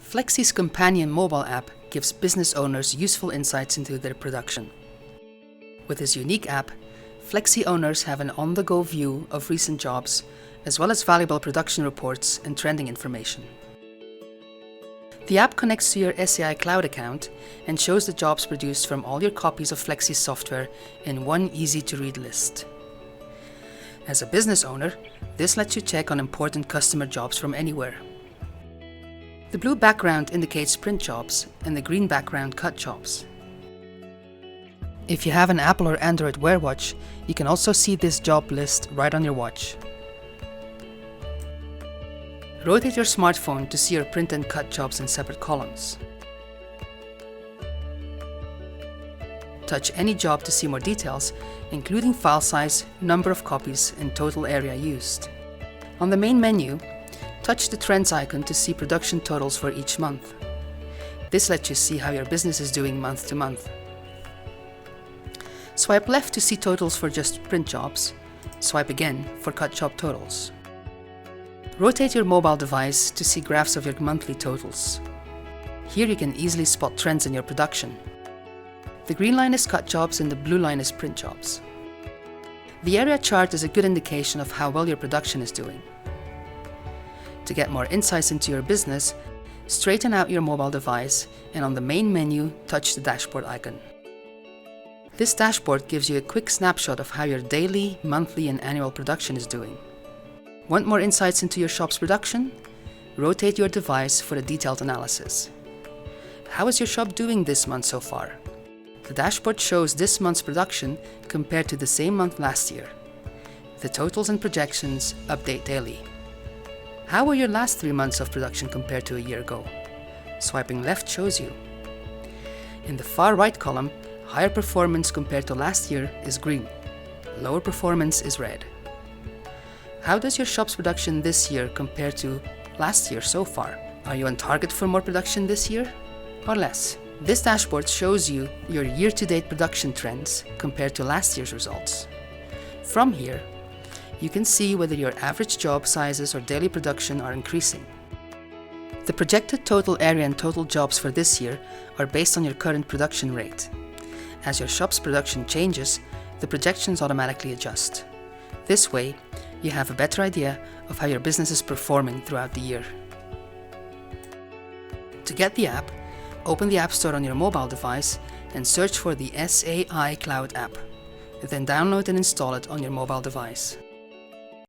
Flexi's companion mobile app gives business owners useful insights into their production. With this unique app, Flexi owners have an on-the-go view of recent jobs, as well as valuable production reports and trending information. The app connects to your SAI Cloud account and shows the jobs produced from all your copies of Flexi's software in one easy-to-read list. As a business owner, this lets you check on important customer jobs from anywhere. The blue background indicates print jobs and the green background cut jobs. If you have an Apple or Android Wear watch, you can also see this job list right on your watch. Rotate your smartphone to see your print and cut jobs in separate columns. Touch any job to see more details, including file size, number of copies, and total area used. On the main menu, touch the Trends icon to see production totals for each month. This lets you see how your business is doing month to month. Swipe left to see totals for just print jobs. Swipe again for cut job totals. Rotate your mobile device to see graphs of your monthly totals. Here you can easily spot trends in your production. The green line is cut jobs and the blue line is print jobs. The area chart is a good indication of how well your production is doing. To get more insights into your business, straighten out your mobile device and on the main menu, touch the dashboard icon. This dashboard gives you a quick snapshot of how your daily, monthly, and annual production is doing. Want more insights into your shop's production? Rotate your device for a detailed analysis. How is your shop doing this month so far? The dashboard shows this month's production compared to the same month last year. The totals and projections update daily. How were your last 3 months of production compared to a year ago? Swiping left shows you. In the far right column, higher performance compared to last year is green. Lower performance is red. How does your shop's production this year compare to last year so far? Are you on target for more production this year or less? This dashboard shows you your year-to-date production trends compared to last year's results. From here, you can see whether your average job sizes or daily production are increasing. The projected total area and total jobs for this year are based on your current production rate. As your shop's production changes, the projections automatically adjust. This way, you have a better idea of how your business is performing throughout the year. To get the app, open the App Store on your mobile device and search for the SAI Cloud app. Then download and install it on your mobile device.